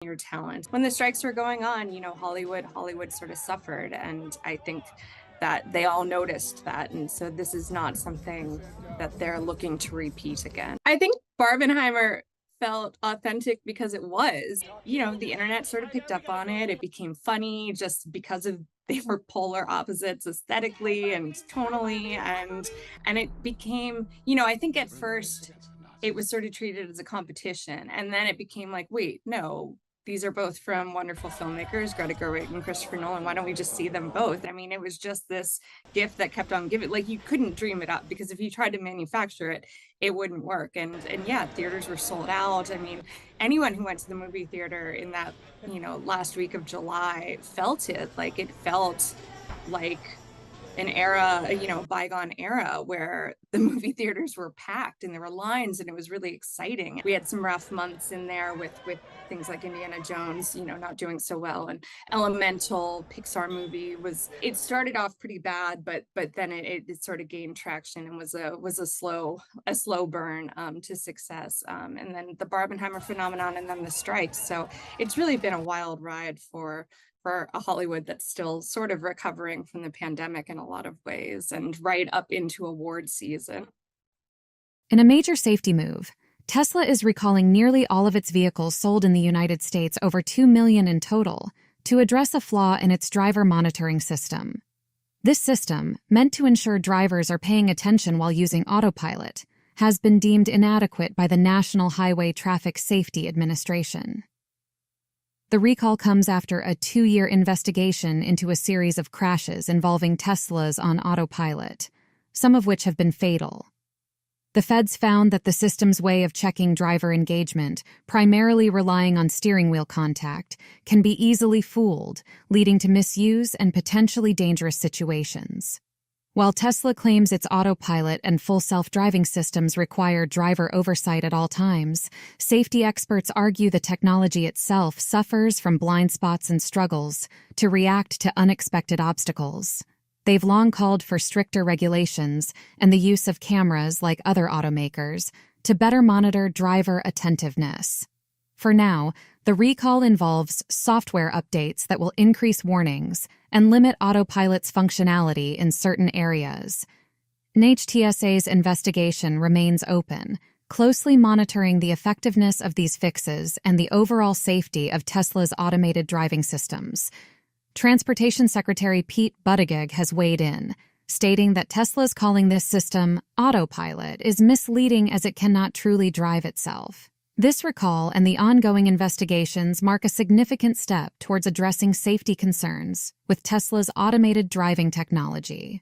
your talent. When the strikes were going on, Hollywood sort of suffered. And I think that they all noticed that. And so this is not something that they're looking to repeat again. I think Barbenheimer felt authentic because it was. The internet sort of picked up on it. It became funny just because of they were polar opposites aesthetically and tonally, and it became, I think at first it was sort of treated as a competition, and then it became like, wait, no, these are both from wonderful filmmakers, Greta Gerwig and Christopher Nolan. Why don't we just see them both? I mean, it was just this gift that kept on giving. Like, you couldn't dream it up, because if you tried to manufacture it, it wouldn't work. And yeah, theaters were sold out. I mean, anyone who went to the movie theater in that, last week of July felt it. Like, it felt like an era, bygone era, where the movie theaters were packed and there were lines and it was really exciting. We had some rough months in there with things like Indiana Jones, not doing so well, and Elemental, Pixar movie, it started off pretty bad, but then it sort of gained traction and was a slow burn to success. And then the Barbenheimer phenomenon, and then the strikes. So it's really been a wild ride for a Hollywood that's still sort of recovering from the pandemic in a lot of ways, and right up into award season. In a major safety move, Tesla is recalling nearly all of its vehicles sold in the United States, over 2 million in total, to address a flaw in its driver monitoring system. This system, meant to ensure drivers are paying attention while using autopilot, has been deemed inadequate by the National Highway Traffic Safety Administration. The recall comes after a 2-year investigation into a series of crashes involving Teslas on autopilot, some of which have been fatal. The feds found that the system's way of checking driver engagement, primarily relying on steering wheel contact, can be easily fooled, leading to misuse and potentially dangerous situations. While Tesla claims its autopilot and full self-driving systems require driver oversight at all times, safety experts argue the technology itself suffers from blind spots and struggles to react to unexpected obstacles. They've long called for stricter regulations and the use of cameras, like other automakers, to better monitor driver attentiveness. For now, the recall involves software updates that will increase warnings and limit autopilot's functionality in certain areas. NHTSA's investigation remains open, closely monitoring the effectiveness of these fixes and the overall safety of Tesla's automated driving systems. Transportation Secretary Pete Buttigieg has weighed in, stating that Tesla's calling this system autopilot is misleading, as it cannot truly drive itself. This recall and the ongoing investigations mark a significant step towards addressing safety concerns with Tesla's automated driving technology.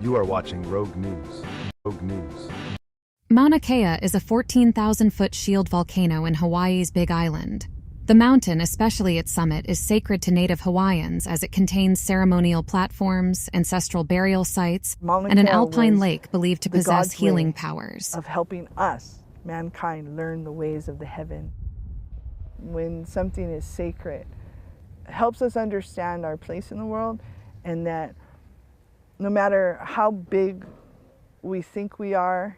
You are watching Rogue News. Rogue News. Mauna Kea is a 14,000-foot shield volcano in Hawaii's Big Island. The mountain, especially its summit, is sacred to native Hawaiians, as it contains ceremonial platforms, ancestral burial sites, and an alpine lake believed to possess healing powers. Of helping us, mankind, learn the ways of the heaven. When something is sacred, it helps us understand our place in the world, and that no matter how big we think we are,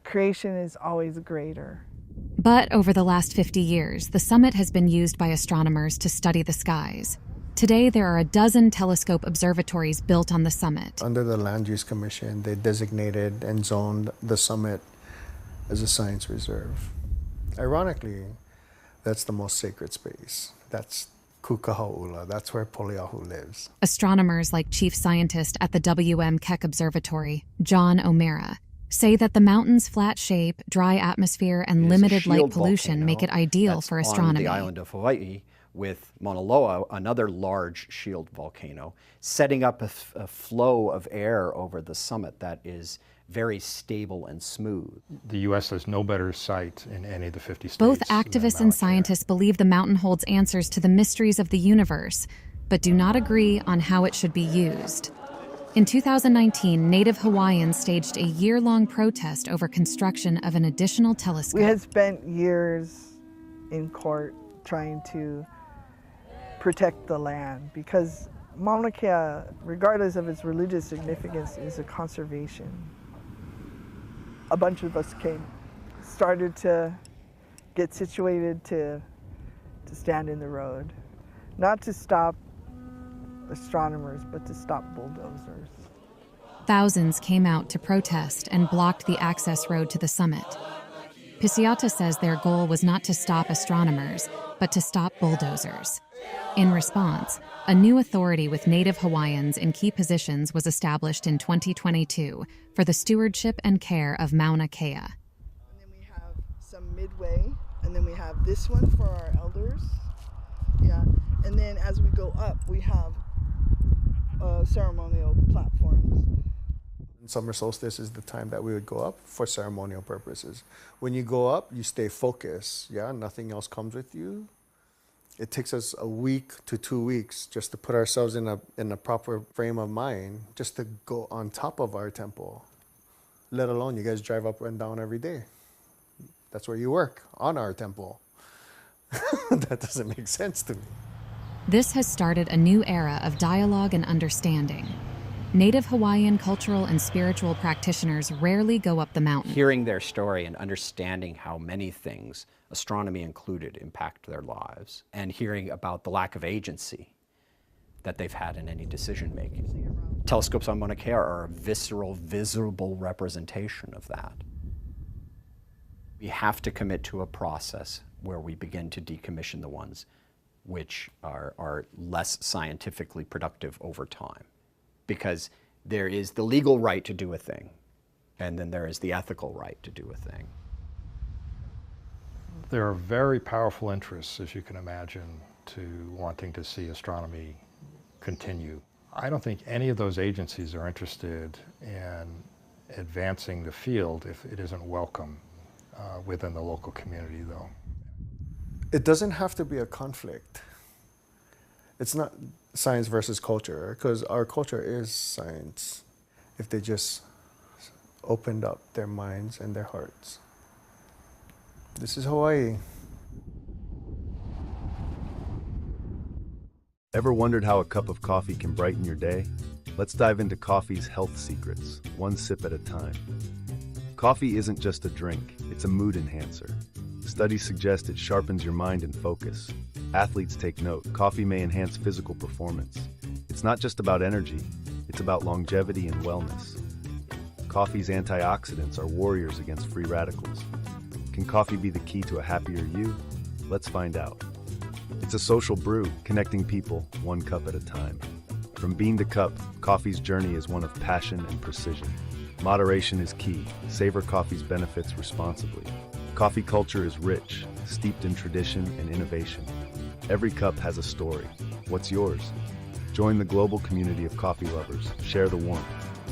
creation is always greater. But over the last 50 years, the summit has been used by astronomers to study the skies. Today, there are a dozen telescope observatories built on the summit. Under the Land Use Commission, they designated and zoned the summit as a science reserve. Ironically, that's the most sacred space. That's Kukaha'ula. That's where Poliahu lives. Astronomers like chief scientist at the W.M. Keck Observatory, John O'Mara, say that the mountain's flat shape, dry atmosphere, and limited light pollution make it ideal for astronomy. On the island of Hawaii, with Mauna Loa, another large shield volcano, setting up a flow of air over the summit that is very stable and smooth. The U.S. has no better site in any of the 50 states. Both activists and scientists believe the mountain holds answers to the mysteries of the universe, but do not agree on how it should be used. In 2019, Native Hawaiians staged a year-long protest over construction of an additional telescope. We had spent years in court trying to protect the land, because Mauna Kea, regardless of its religious significance, is a conservation. A bunch of us started to get situated to to stand in the road, not to stop astronomers, but to stop bulldozers. Thousands came out to protest and blocked the access road to the summit. Pisiata says their goal was not to stop astronomers, but to stop bulldozers. In response, a new authority with Native Hawaiians in key positions was established in 2022 for the stewardship and care of Mauna Kea. And then we have some midway, and then we have this one for our elders. Yeah, and then as we go up, we have ceremonial platforms. Summer solstice is the time that we would go up for ceremonial purposes. When you go up, you stay focused. Yeah, nothing else comes with you. It takes us a week to 2 weeks just to put ourselves in a proper frame of mind, just to go on top of our temple. Let alone you guys drive up and down every day. That's where you work, on our temple. That doesn't make sense to me. This has started a new era of dialogue and understanding. Native Hawaiian cultural and spiritual practitioners rarely go up the mountain. Hearing their story and understanding how many things, astronomy included, impact their lives, and hearing about the lack of agency that they've had in any decision making. Telescopes on Mauna Kea are a visceral, visible representation of that. We have to commit to a process where we begin to decommission the ones which are less scientifically productive over time. Because there is the legal right to do a thing, and then there is the ethical right to do a thing. There are very powerful interests, as you can imagine, to wanting to see astronomy continue. I don't think any of those agencies are interested in advancing the field if it isn't welcome within the local community, though. It doesn't have to be a conflict. It's not science versus culture, because our culture is science. If they just opened up their minds and their hearts. This is Hawaii. Ever wondered how a cup of coffee can brighten your day? Let's dive into coffee's health secrets, one sip at a time. Coffee isn't just a drink, it's a mood enhancer. Studies suggest it sharpens your mind and focus. Athletes take note, coffee may enhance physical performance. It's not just about energy, it's about longevity and wellness. Coffee's antioxidants are warriors against free radicals. Can coffee be the key to a happier you? Let's find out. It's a social brew, connecting people one cup at a time. From bean to cup, coffee's journey is one of passion and precision. Moderation is key. Savor coffee's benefits responsibly. Coffee culture is rich, steeped in tradition and innovation. Every cup has a story. What's yours? Join the global community of coffee lovers. Share the warmth.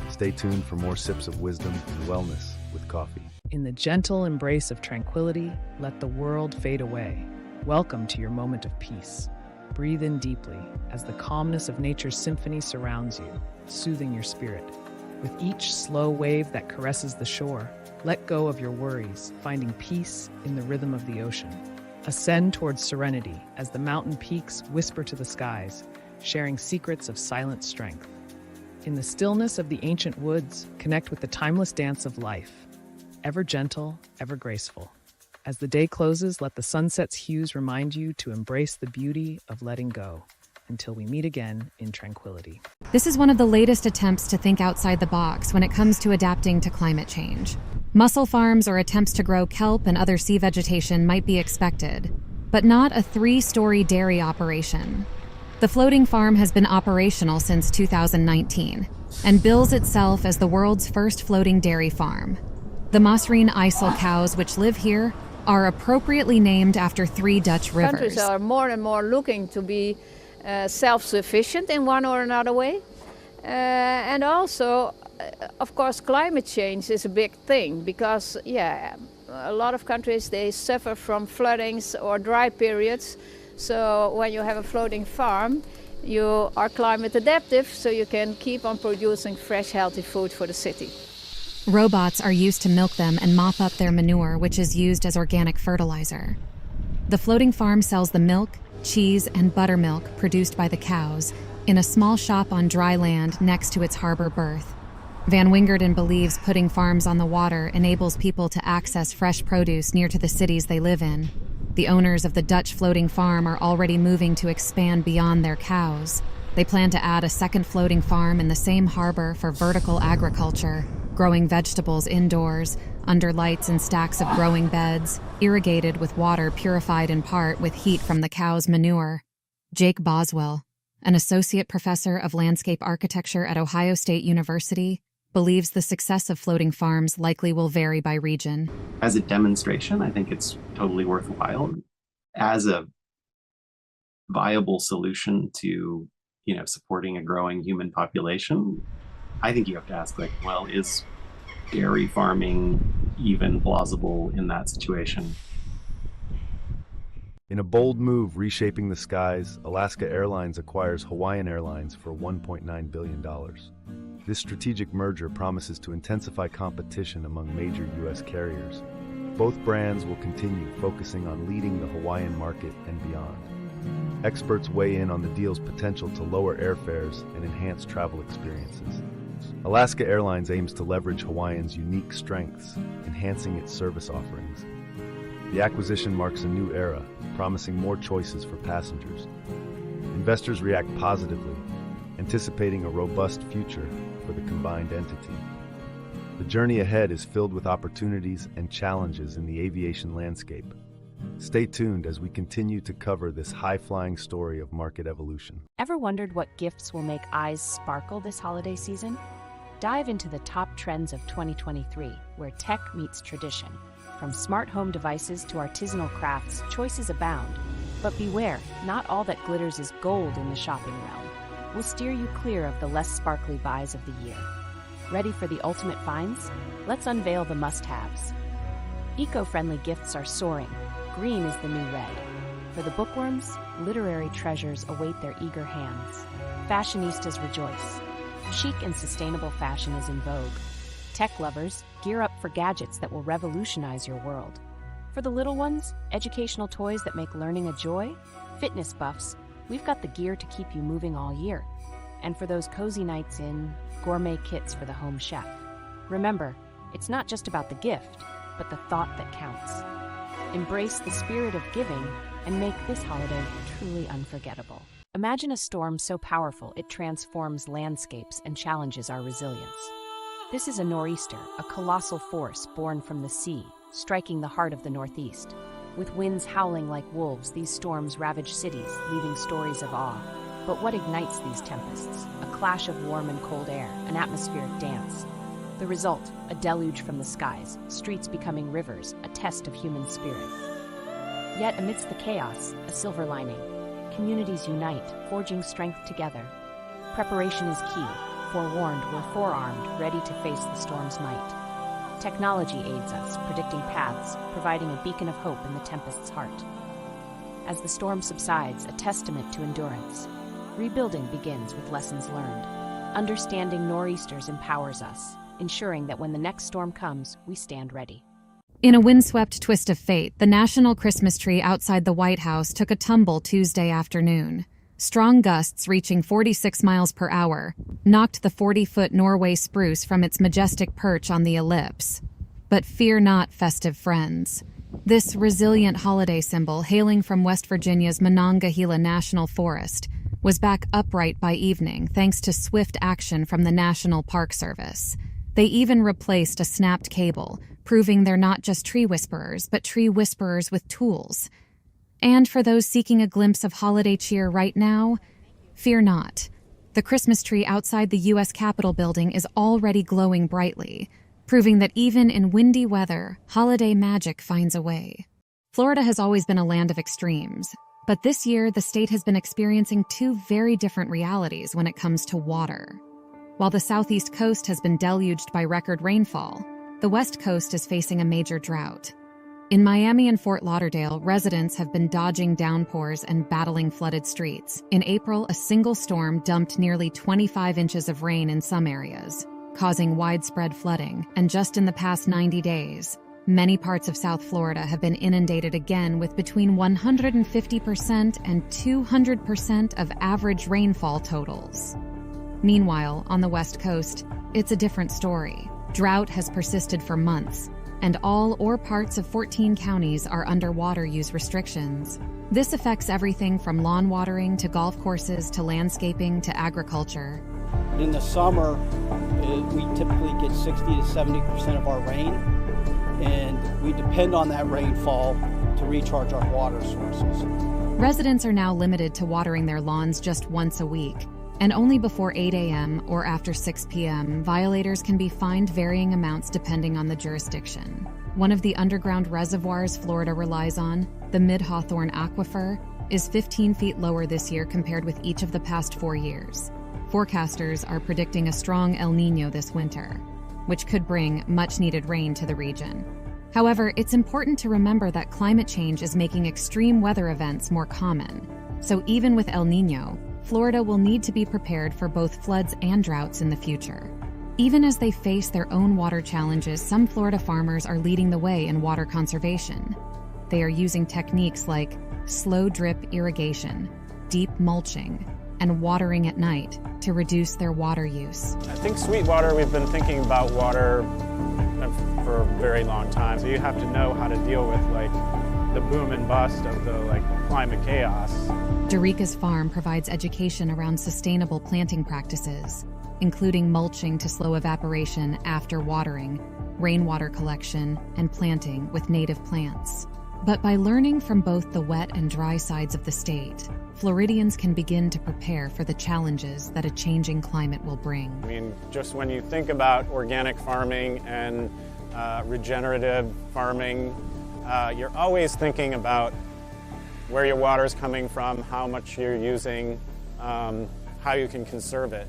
Stay tuned for more sips of wisdom and wellness with coffee. In the gentle embrace of tranquility, let the world fade away. Welcome to your moment of peace. Breathe in deeply as the calmness of nature's symphony surrounds you, soothing your spirit. With each slow wave that caresses the shore, let go of your worries, finding peace in the rhythm of the ocean. Ascend towards serenity as the mountain peaks whisper to the skies, sharing secrets of silent strength. In the stillness of the ancient woods, connect with the timeless dance of life, ever gentle, ever graceful. As the day closes, let the sunset's hues remind you to embrace the beauty of letting go. Until we meet again in tranquility. This is one of the latest attempts to think outside the box when it comes to adapting to climate change. Mussel farms or attempts to grow kelp and other sea vegetation might be expected, but not a 3-story dairy operation. The floating farm has been operational since 2019 and bills itself as the world's first floating dairy farm. The Masreen IJssel cows which live here are appropriately named after 3 Dutch rivers. Countries are more and more looking to be self-sufficient in one or another way. And also, of course, climate change is a big thing because, a lot of countries, they suffer from floodings or dry periods. So when you have a floating farm, you are climate adaptive, so you can keep on producing fresh, healthy food for the city. Robots are used to milk them and mop up their manure, which is used as organic fertilizer. The floating farm sells the milk, cheese, and buttermilk produced by the cows in a small shop on dry land next to its harbor berth. Van Wingerden believes putting farms on the water enables people to access fresh produce near to the cities they live in. The owners of the Dutch floating farm are already moving to expand beyond their cows. They plan to add a second floating farm in the same harbor for vertical agriculture, growing vegetables indoors, under lights and stacks of growing beds, irrigated with water purified in part with heat from the cow's manure. Jake Boswell, an associate professor of landscape architecture at Ohio State University, believes the success of floating farms likely will vary by region. As a demonstration, I think it's totally worthwhile. As a viable solution to, supporting a growing human population, I think you have to ask, well, is dairy farming even plausible in that situation? In a bold move reshaping the skies, Alaska Airlines acquires Hawaiian Airlines for $1.9 billion. This strategic merger promises to intensify competition among major U.S. carriers. Both brands will continue focusing on leading the Hawaiian market and beyond. Experts weigh in on the deal's potential to lower airfares and enhance travel experiences. Alaska Airlines aims to leverage Hawaiian's unique strengths, enhancing its service offerings. The acquisition marks a new era, promising more choices for passengers. Investors react positively, anticipating a robust future for the combined entity. The journey ahead is filled with opportunities and challenges in the aviation landscape. Stay tuned as we continue to cover this high-flying story of market evolution. Ever wondered what gifts will make eyes sparkle this holiday season? Dive into the top trends of 2023, where tech meets tradition. From smart home devices to artisanal crafts, choices abound. But beware, not all that glitters is gold in the shopping realm. We'll steer you clear of the less sparkly buys of the year. Ready for the ultimate finds? Let's unveil the must-haves. Eco-friendly gifts are soaring. Green is the new red. For the bookworms, literary treasures await their eager hands. Fashionistas rejoice. Chic and sustainable fashion is in vogue. Tech lovers, gear up for gadgets that will revolutionize your world. For the little ones, educational toys that make learning a joy. Fitness buffs, we've got the gear to keep you moving all year. And for those cozy nights in, gourmet kits for the home chef. Remember, it's not just about the gift, but the thought that counts. Embrace the spirit of giving and make this holiday truly unforgettable. Imagine a storm so powerful it transforms landscapes and challenges our resilience. This is a nor'easter, a colossal force born from the sea, striking the heart of the Northeast. With winds howling like wolves, these storms ravage cities, leaving stories of awe. But what ignites these tempests? A clash of warm and cold air, an atmospheric dance. The result, a deluge from the skies, streets becoming rivers, a test of human spirit. Yet amidst the chaos, a silver lining. Communities unite, forging strength together. Preparation is key. Forewarned, we're forearmed, ready to face the storm's might. Technology aids us, predicting paths, providing a beacon of hope in the tempest's heart. As the storm subsides, a testament to endurance. Rebuilding begins with lessons learned. Understanding nor'easters empowers us, ensuring that when the next storm comes, we stand ready. In a windswept twist of fate, the national Christmas tree outside the White House took a tumble Tuesday afternoon. Strong gusts reaching 46 miles per hour knocked the 40-foot Norway spruce from its majestic perch on the ellipse. But fear not, festive friends. This resilient holiday symbol, hailing from West Virginia's Monongahela National Forest, was back upright by evening thanks to swift action from the National Park Service. They even replaced a snapped cable, proving they're not just tree whisperers, but tree whisperers with tools. And for those seeking a glimpse of holiday cheer right now, fear not. The Christmas tree outside the U.S. Capitol building is already glowing brightly, proving that even in windy weather, holiday magic finds a way. Florida has always been a land of extremes, but this year the state has been experiencing two very different realities when it comes to water. While the southeast coast has been deluged by record rainfall, the west coast is facing a major drought. In Miami and Fort Lauderdale, residents have been dodging downpours and battling flooded streets. In April, a single storm dumped nearly 25 inches of rain in some areas, causing widespread flooding. And just in the past 90 days, many parts of South Florida have been inundated again with between 150% and 200% of average rainfall totals. Meanwhile, on the West Coast, it's a different story. Drought has persisted for months, and all or parts of 14 counties are under water use restrictions. This affects everything from lawn watering to golf courses to landscaping to agriculture. In the summer, we typically get 60 to 70% of our rain, and we depend on that rainfall to recharge our water sources. Residents are now limited to watering their lawns just once a week, and only before 8 a.m. or after 6 p.m. Violators can be fined varying amounts depending on the jurisdiction. One of the underground reservoirs Florida relies on, the Mid-Hawthorne Aquifer, is 15 feet lower this year compared with each of the past 4 years. Forecasters are predicting a strong El Niño this winter, which could bring much-needed rain to the region. However, it's important to remember that climate change is making extreme weather events more common. So even with El Niño, Florida will need to be prepared for both floods and droughts in the future. Even as they face their own water challenges, some Florida farmers are leading the way in water conservation. They are using techniques like slow drip irrigation, deep mulching, and watering at night to reduce their water use. I think Sweetwater, we've been thinking about water for a very long time. So you have to know how to deal with the boom and bust of the climate chaos. Dorica's farm provides education around sustainable planting practices, including mulching to slow evaporation after watering, rainwater collection, and planting with native plants. But by learning from both the wet and dry sides of the state, Floridians can begin to prepare for the challenges that a changing climate will bring. I mean, just when you think about organic farming and regenerative farming, you're always thinking about where your water is coming from, how much you're using, how you can conserve it.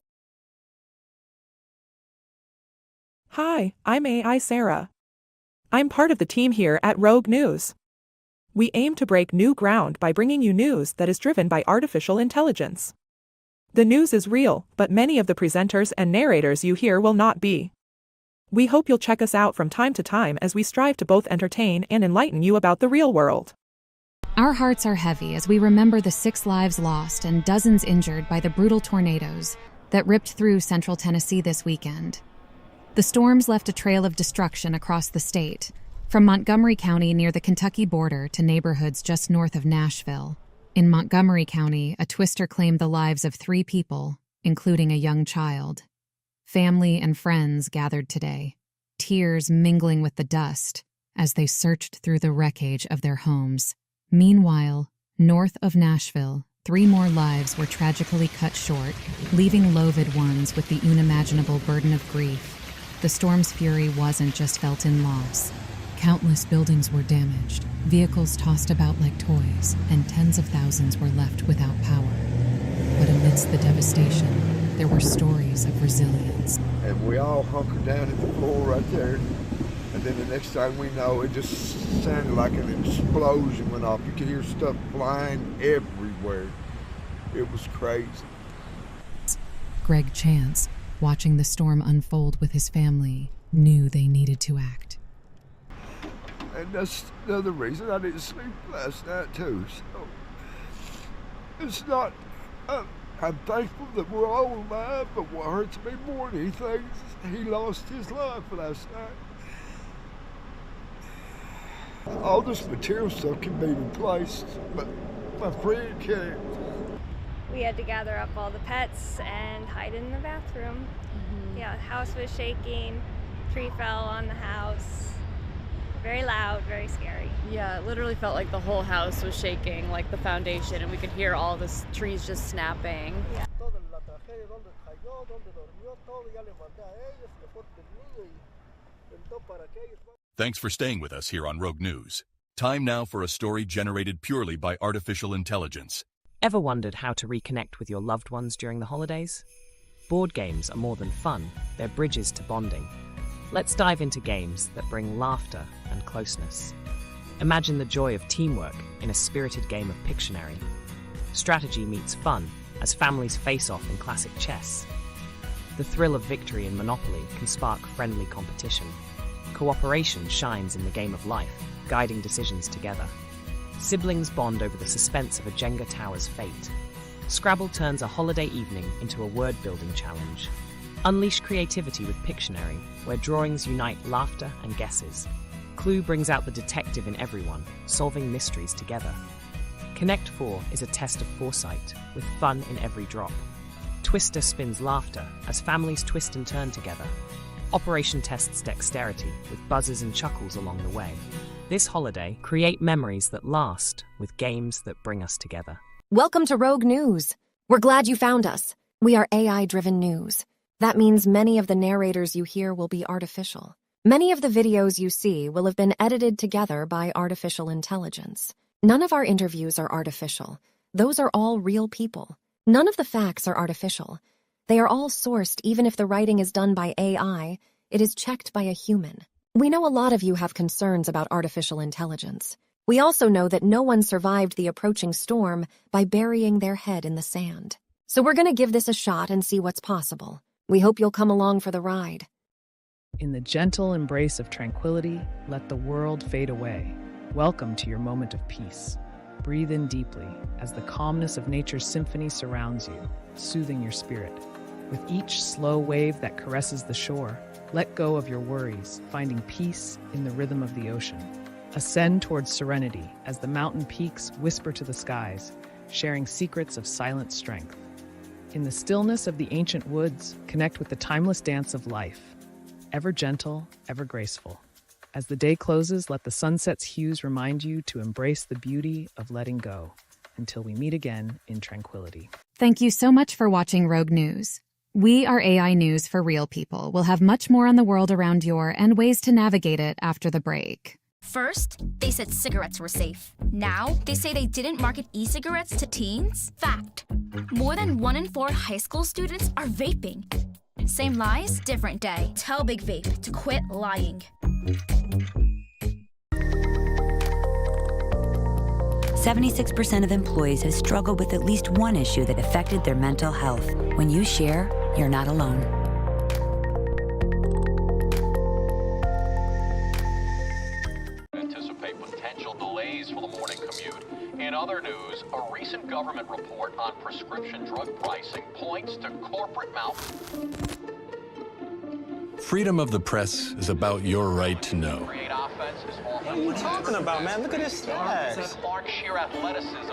Hi, I'm AI Sarah. I'm part of the team here at RogueNewz. We aim to break new ground by bringing you news that is driven by artificial intelligence. The news is real, but many of the presenters and narrators you hear will not be. We hope you'll check us out from time to time as we strive to both entertain and enlighten you about the real world. Our hearts are heavy as we remember the 6 lives lost and dozens injured by the brutal tornadoes that ripped through central Tennessee this weekend. The storms left a trail of destruction across the state, from Montgomery County near the Kentucky border to neighborhoods just north of Nashville. In Montgomery County, a twister claimed the lives of 3 people, including a young child. Family and friends gathered today, tears mingling with the dust as they searched through the wreckage of their homes. Meanwhile, north of Nashville, 3 more lives were tragically cut short, leaving loved ones with the unimaginable burden of grief. The storm's fury wasn't just felt in loss. Countless buildings were damaged, vehicles tossed about like toys, and tens of thousands were left without power. But amidst the devastation, there were stories of resilience. And we all hunkered down at the floor right there. And then the next thing we know, it just sounded like an explosion went off. You could hear stuff flying everywhere. It was crazy. Greg Chance, watching the storm unfold with his family, knew they needed to act. And that's another reason I didn't sleep last night too. So it's not, I'm thankful that we're all alive, but what hurts me more than anything is he lost his life last night. All this material stuff can be replaced, but my friend can't. We had to gather up all the pets and hide in the bathroom. Yeah, the house was shaking, tree fell on the house. Very loud, very scary. Yeah, it literally felt like the whole house was shaking, like the foundation, and we could hear all the trees just snapping. Yeah. Thanks for staying with us here on RogueNewz. Time now for a story generated purely by artificial intelligence. Ever wondered how to reconnect with your loved ones during the holidays? Board games are more than fun, they're bridges to bonding. Let's dive into games that bring laughter and closeness. Imagine the joy of teamwork in a spirited game of Pictionary. Strategy meets fun as families face off in classic chess. The thrill of victory in Monopoly can spark friendly competition. Cooperation shines in the game of life, guiding decisions together. Siblings bond over the suspense of a Jenga tower's fate. Scrabble turns a holiday evening into a word-building challenge. Unleash creativity with Pictionary, where drawings unite laughter and guesses. Clue brings out the detective in everyone, solving mysteries together. Connect 4 is a test of foresight, with fun in every drop. Twister spins laughter as families twist and turn together. Operation tests dexterity, with buzzes and chuckles along the way. This holiday, create memories that last with games that bring us together. Welcome to Rogue News. We're glad you found us. We are AI-driven news. That means many of the narrators you hear will be artificial. Many of the videos you see will have been edited together by artificial intelligence. None of our interviews are artificial. Those are all real people. None of the facts are artificial. They are all sourced. Even if the writing is done by AI, it is checked by a human. We know a lot of you have concerns about artificial intelligence. We also know that no one survived the approaching storm by burying their head in the sand. So we're going to give this a shot and see what's possible. We hope you'll come along for the ride. In the gentle embrace of tranquility, let the world fade away. Welcome to your moment of peace. Breathe in deeply as the calmness of nature's symphony surrounds you, soothing your spirit. With each slow wave that caresses the shore, let go of your worries, finding peace in the rhythm of the ocean. Ascend towards serenity as the mountain peaks whisper to the skies, sharing secrets of silent strength. In the stillness of the ancient woods, connect with the timeless dance of life, ever gentle, ever graceful. As the day closes, let the sunset's hues remind you to embrace the beauty of letting go until we meet again in tranquility. Thank you so much for watching Rogue News. We are AI news for real people. We'll have much more on the world around your and ways to navigate it after the break. First, they said cigarettes were safe. Now, they say they didn't market e-cigarettes to teens. Fact. More than 1 in 4 high school students are vaping. Same lies, different day. Tell Big Vape to quit lying. 76% of employees have struggled with at least one issue that affected their mental health. When you share, you're not alone. Anticipate potential delays for the morning commute. In other news, a recent government report on prescription drug pricing points to corporate Freedom of the press is about your right to know. What are you talking about, man? Look at his stats.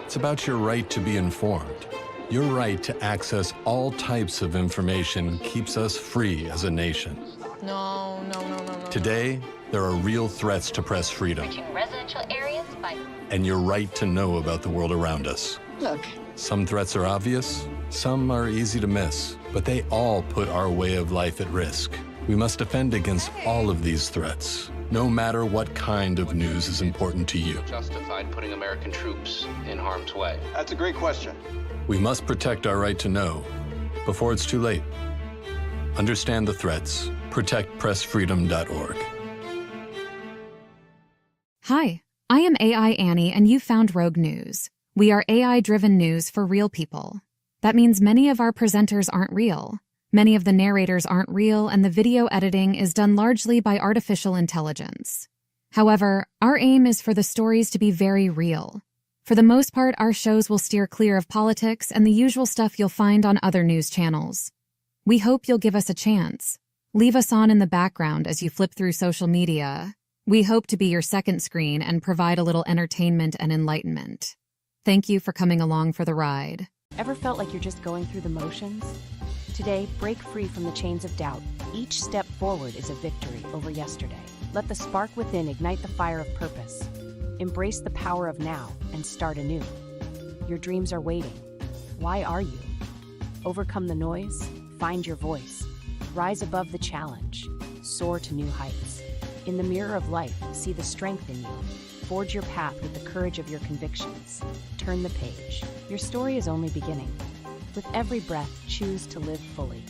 It's about your right to be informed. Your right to access all types of information keeps us free as a nation. No. Today, there are real threats to press freedom. Reaching residential areas by... And your right to know about the world around us. Look. Some threats are obvious, some are easy to miss, but they all put our way of life at risk. We must defend against all of these threats, no matter what kind of news is important to you. Justified putting American troops in harm's way. That's a great question. We must protect our right to know before it's too late. Understand the threats. ProtectPressFreedom.org. Hi, I am AI Annie, and you found Rogue News. We are AI-driven news for real people. That means many of our presenters aren't real. Many of the narrators aren't real, and the video editing is done largely by artificial intelligence. However, our aim is for the stories to be very real. For the most part, our shows will steer clear of politics and the usual stuff you'll find on other news channels. We hope you'll give us a chance. Leave us on in the background as you flip through social media. We hope to be your second screen and provide a little entertainment and enlightenment. Thank you for coming along for the ride. Ever felt like you're just going through the motions? Today, break free from the chains of doubt. Each step forward is a victory over yesterday. Let the spark within ignite the fire of purpose. Embrace the power of now and start anew. Your dreams are waiting. Why are you? Overcome the noise, find your voice. Rise above the challenge, soar to new heights. In the mirror of life, see the strength in you. Forge your path with the courage of your convictions. Turn the page. Your story is only beginning. With every breath, choose to live fully.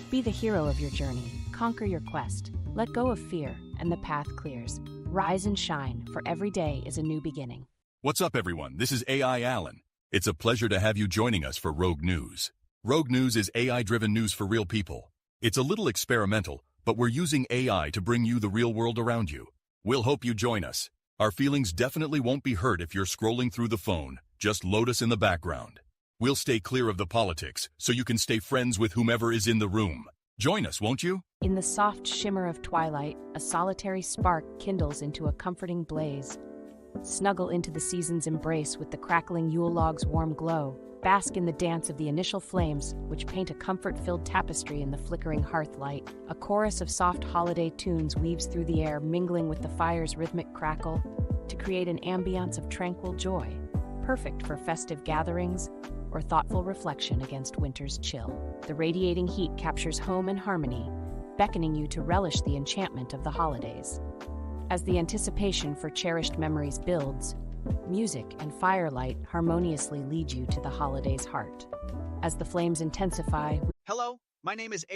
Be the hero of your journey. Conquer your quest. Let go of fear, and the path clears. Rise and shine, for every day is a new beginning. What's up, everyone? This is AI Allen. It's a pleasure to have you joining us for Rogue News. Rogue News is AI-driven news for real people. It's a little experimental, but we're using AI to bring you the real world around you. We'll hope you join us. Our feelings definitely won't be hurt if you're scrolling through the phone. Just load us in the background. We'll stay clear of the politics, so you can stay friends with whomever is in the room. Join us, won't you? In the soft shimmer of twilight, a solitary spark kindles into a comforting blaze. Snuggle into the season's embrace with the crackling Yule log's warm glow. Bask in the dance of the initial flames, which paint a comfort-filled tapestry in the flickering hearth light. A chorus of soft holiday tunes weaves through the air, mingling with the fire's rhythmic crackle to create an ambiance of tranquil joy, perfect for festive gatherings or thoughtful reflection against winter's chill. The radiating heat captures home and harmony, beckoning you to relish the enchantment of the holidays. As the anticipation for cherished memories builds, music and firelight harmoniously lead you to the holiday's heart. As the flames intensify, Hello, my name is